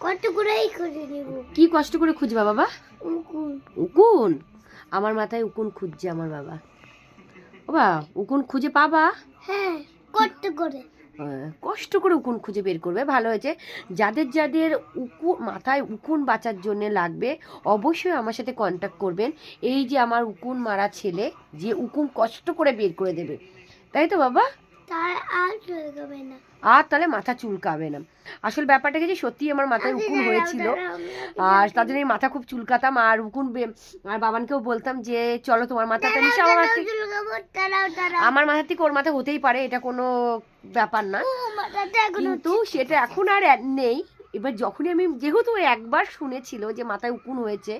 কষ্ট করেই খুঁজে নিব। কি কষ্ট করে খুঁজবা বাবা? উকুন। উকুন? আমার মাথায় উকুন খুঁজছে আমার বাবা। বাবা উকুন খুঁজে পাবা? হ্যাঁ, কষ্ট করে। কষ্ট করে উকুন খুঁজে বের করবে, ভালো হয়েছে। যাদের যাদের মাথায় উকুন বাঁচার জন্য লাগবে অবশ্যই আমার সাথে কন্ট্যাক্ট করবেন। এই যে আমার উকুন মারা ছেলে, যে উকুন কষ্ট করে বের করে দেবে, তাই তো বাবা? তার আর চলবে না। আর তাহলে মাথা চুলকাবে না। আসল ব্যাপারটা কি, সত্যি আমার মাথায় উকুন হয়েছিল, আর তার জন্য মাথা খুব চুলকাতাম। আর উকুন আর বাবানকেও বলতাম যে চলো তোমার মাথাটা নিশা, আমার মাথার থেকে ওর মাথা হতেই পারে, এটা কোনো ব্যাপার না, কিন্তু সেটা এখন আর নেই। এবার যখনই আমি, যেহেতু একবার শুনেছিল যে মাথায় উকুন হয়েছে,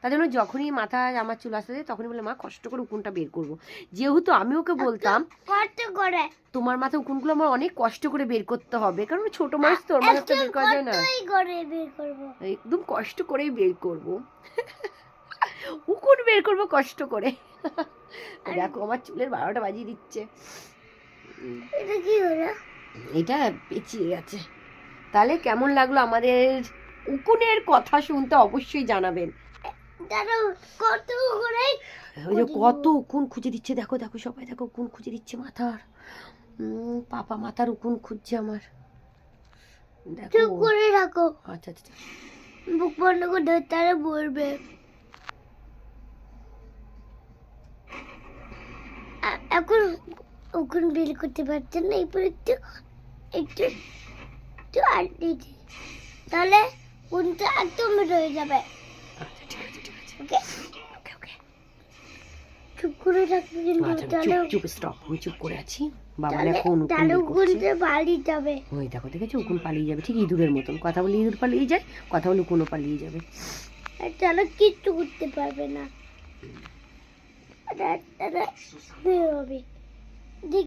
তার জন্য যখনই মাথায় আমার চুল আসতে তখনই বলে মা কষ্ট করে উকুনটা বের করবো। যেহেতু আমি ওকে বলতাম কষ্ট করে তোমার মাথায় উকুনগুলো আমার অনেক কষ্ট করে বের করতে হবে, কারণ ছোট মানুষ তো, ওর মাথাটা বের করা যায় না, একদম কষ্ট করেই বের করবো। উকুন বের করবো কষ্ট করে। দেখো আমার চুলের 12টা বাজিয়ে দিচ্ছে। এটা কি হলো? এটা পেঁচিয়ে গেছে। তাহলে কেমন লাগলো আমাদের উকুনের কথা শুনতে অবশ্যই জানাবেন। কত করে ওই যে কত উকুন খুঁজে দিচ্ছে, দেখো দেখো সবাই দেখো, উকুন খুঁজে দিচ্ছে মাথার। পাপা মাথার উকুন খুঁজছে আমার, দেখো। চুপ করে রাখো। আচ্ছা আচ্ছা, বুক বন্ধ করে তারা বলবে। এখন উকুন বের করতে পারছেন না, এরপর একটু একটু একটু আটকে দিই, তাহলে উকুনটা একদম রয়ে যাবে। আচ্ছা ঠিক আছে ঠিক আছে, ওকে ওকে ওকে। চুপ করে রাখবে কিন্তু, আচ্ছা তাহলে চুপ চুপ স্টপ, আমি চুপ করে আছি। বাবা তাহলে এখন উকুন তাহলে বের করছে। উকুনটা পালিয়ে যাবে। ওই দেখো দেখেছো, উকুন পালিয়ে যাবে, ঠিক ইঁদুরের মতন। কথা বলে ইঁদুর পালিয়ে যায়, কথা বলে উকুনও পালিয়ে যাবে। আর তাহলে কিচ্ছু করতে পারবে না, তারা বের হবে।